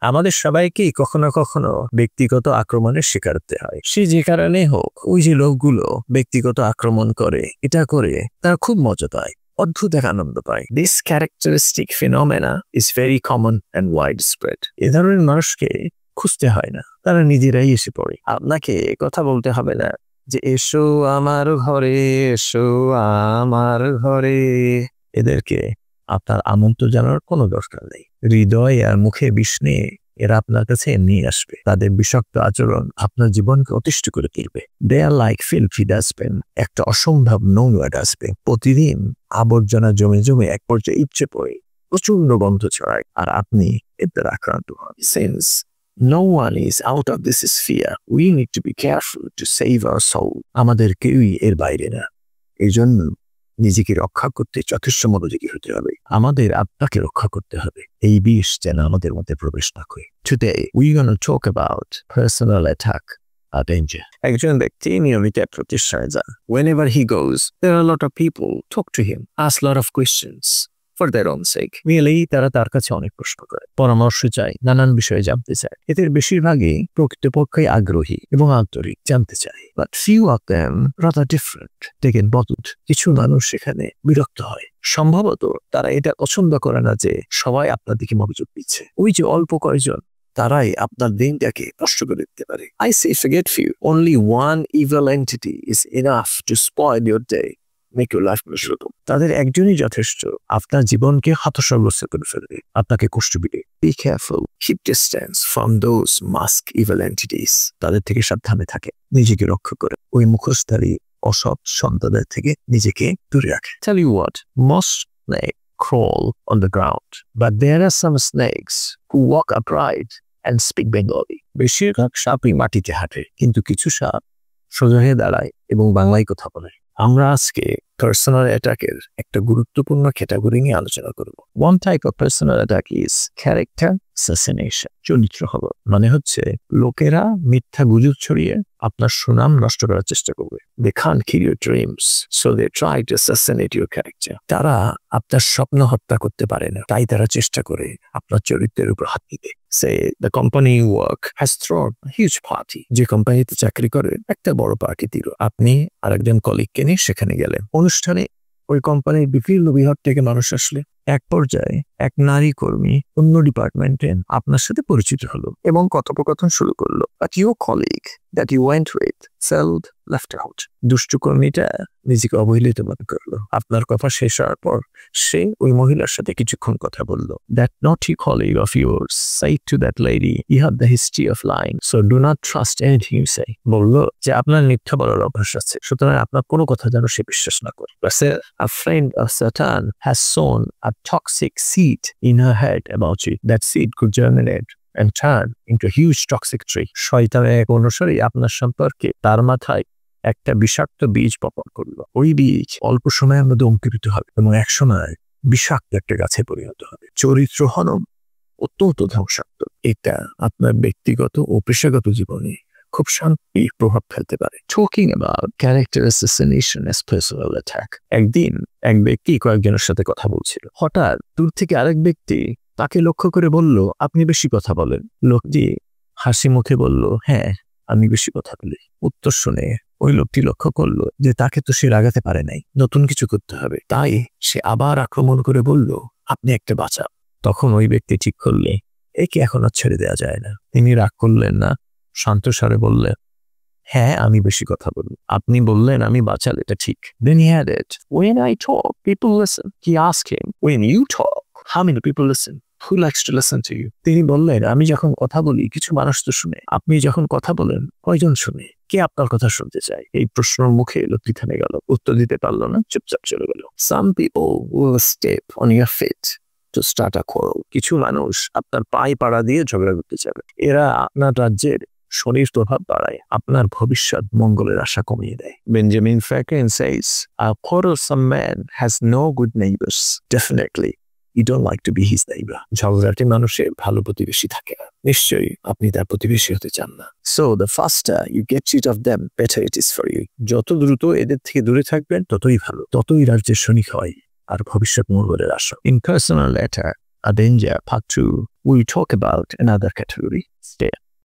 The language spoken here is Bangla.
আমাদের সবাইকেই কখনো কখনো ব্যক্তিগত আক্রমণের শিকার হতে হয়। সে যে কারণে হোক, ওই যে লোকগুলো ব্যক্তিগত আক্রমণ করে, এটা করে তারা খুব মজা পায়, অদ্ভুত এক আনন্দ পায়। This characteristic phenomena is very common and widespread. এ ধরনের মানুষকে খুঁজতে হয় না, তারা নিজেরাই এসে পড়ে। আপনাকে কথা বলতে হবে না যে এসো আমার ঘরে, এসো আমার ঘরে। এদেরকে আপনার আমন্ত্রণ জানানোর কোনো দরকার নেই। হৃদয় আর মুখে বিষ নিয়ে এরা আপনার কাছে নিয়ে আসবে। তাদের বিষাক্ত আচরণ আপনার জীবনকে অতিষ্ঠ করে তুলবে। দে আর লাইক ফিল্থি ডাস্টবিন, একটা অসম্ভব নোংরা ডাস্টবিন। প্রতিদিন আবর্জনা জমে জমে এক পর্যায়ে ইচ্ছে পড়ে প্রচন্ড গন্ধ ছড়ায়, আর আপনি এদের আক্রান্ত হন। Since no one is out of this sphere, we need to be careful to save our soul. আমাদের কেউই এর বাইরে না, এই জন্য নিজেকে রক্ষা করতে যথেষ্ট মনোযোগী হতে হবে। আমাদের আত্মাকে রক্ষা করতে হবে, এই বিষ যেন আমাদের মধ্যে প্রবেশ না করে। Today we're going to talk about personal attack or danger. একজন ব্যক্তি নিয়মিত এক প্রতিষ্ঠানে যান। Whenever he goes, there are a lot of people talk to him, ask a lot of questions for their own sake. মেলেই তারা তার কাছে অনেক প্রশ্ন করে, পরামর্শ চায়, নানান বিষয়ে জানতে চায়। এদের বেশিরভাগই প্রকৃতপক্ষে আগ্রহী এবং আন্তরিক, জানতে চায়। But few of them rather different. They get bothered. কিছু মানুষ সেখানে বিরক্ত হয়। সম্ভবত তারা এটা পছন্দ করে না যে সবাই আপনার দিকে মনোযোগ দিচ্ছে। ওই যে অল্প কয়েকজন, তারাই আপনার দিনটাকে নষ্ট করে দিতে পারে। I say forget few. Only one evil entity is enough to spoil your day. Make your life miserable. তাদের একজনই যথেষ্ট আপনার জীবনকে হতাশাগ্রস্ত করে ফেলবে, আপনাকে কষ্ট দিবে। Be careful. Keep distance from those masked evil entities. তাদের থেকে সাবধানে থাকে, নিজেকে রক্ষা করে ওই মুখোশধারী অসৎ সন্তানদের থেকে নিজেকে দূরে রাখে। Tell you what, most snakes crawl on the ground, but there are some snakes who walk upright and speak Bengali. বেশিরভাগ সাপই মাটিতে হাঁটে, কিন্তু কিছু সাপ সোজা হয়ে দাঁড়ায় এবং বাংলায় কথা বলে। আমরা আজকে পার্সোনাল অ্যাটাকের একটা গুরুত্বপূর্ণ ক্যাটাগরি নিয়ে আলোচনা করব। One type of personal attack is character assassination. চরিত্র হত্যা মানে হচ্ছে লোকেরা মিথ্যা গুজব ছড়িয়ে আপনার সুনাম নষ্ট করার চেষ্টা করবে। They can't kill your dreams, so they try to assassinate your character. তারা আপনার স্বপ্ন হত্যা করতে পারে না, তাই তারা চেষ্টা করে আপনার চরিত্রের উপর হাত দিতে। Say the company you work has thrown a huge party. যে কোম্পানিতে চাকরি করেন একটা বড় পার্টি দিল, আপনি আরেকজন কলিগকে নিয়ে সেখানে গেলেন। অনুষ্ঠানে ওই কোম্পানির বিভিন্ন বিভাগ থেকে মানুষ আসলে এক পর্যায়ে এক নারী কর্মী অন্য ডিপার্টমেন্টে আপনার সাথে পরিচিত হলো এবং কথোপকথন শুরু করলো। But your colleague that you went with felt left out. দুষ্টু কর্মীটা নিজেকে অবহেলিত মনে করলো। আপনার কথা শেষ হওয়ার পর সে ওই মহিলার সাথে কিছুক্ষণ কথা বললো। That naughty colleague of yours said to that lady, you have the history of lying, so do not trust anything you say. বললো যে আপনার মিথ্যা বলার অভ্যাস আছে, সুতরাং আপনার কোনো কথা যেন সে বিশ্বাস না করে। A friend of Satan has sown a toxic seed in her head about you. That seed could germinate and turn into a huge toxic tree. শয়তানের এক অনুসারী আপনার সম্পর্কে তার মাথায় একটা বিষাক্ত বীজ বপন করলো। ওই বীজ অল্প সময়ের মধ্যে অঙ্কুরিত হবে এবং এক সময় বিষাক্ত একটা গাছে পরিণত হবে। চরিত্র হনন অত্যন্ত ধ্বংসাত্মক। এটা আপনার ব্যক্তিগত ও পেশাগত জীবনে খুব শান্তি প্রভাব ফেলতে পারে। Talking about character assassination as personal attack. একদিন এক ব্যক্তি কয়েকজনের সাথে কথা বলছিল। হঠাৎ দূর থেকে আরেক ব্যক্তি তাকে লক্ষ্য করে বলল, আপনি বেশি কথা বলেন। লোকটি হাসি মুখে বলল, হ্যাঁ আমি বেশি কথা বলি। উত্তর শুনে ওই লোকটি লক্ষ্য করলো যে তাকে তো সে রাগাতে পারে নাই, নতুন কিছু করতে হবে। তাই সে আবার আক্রমণ করে বলল, আপনি একটা বাঁচাও। তখন ওই ব্যক্তি ঠিক করলে একে এখন আর ছেড়ে দেওয়া যায় না। তিনি রাগ করলেন না, শান্ত স্বরে বললেন, হ্যাঁ আমি বেশি কথা বলি। আপনি বললেন আমি বাঁচাল, এটা ঠিক। Then he added, when I talk, people listen. He asked him, when you talk, how many people listen? Who likes to listen to you? তিনি বললেন, আমি যখন কথা বলি কিছু মানুষ তো শুনে। আপনি যখন কথা বলেন কয়জন শুনে? কে আপনার কথা শুনতে চায়? এই প্রশ্নের মুখে লোকটি থেমে গেল, উত্তর দিতে পারলো না, চুপচাপ চলে গেল। Some people will step on your feet to start a quarrel. কিছু মানুষ আপনার পায়ে পাড়া দিয়ে ঝগড়া করতে চাবে। এরা আপনার রাজ্যের শনির প্রভাব বাড়ায়, আপনার ভবিষ্যৎ মঙ্গলের আশা কমিয়ে দেয়। Benjamin Franklin says, a quarrelsome man has no good neighbors. Definitely you don't like to be his neighbor. ঝগড়াটে মানুষের ভালো প্রতিবেশী থাকে না, নিশ্চয়ই আপনি তার প্রতিবেশী হতে চান না। So the faster you get rid of them, better it is for you. যত দ্রুত এদের থেকে দূরে থাকবেন ততই ভালো, ততই রাজ্যের শনি হয় আর ভবিষ্যৎ মঙ্গলের আশা। In personal attack, a danger, part 2. we'll talk about another category. Stay.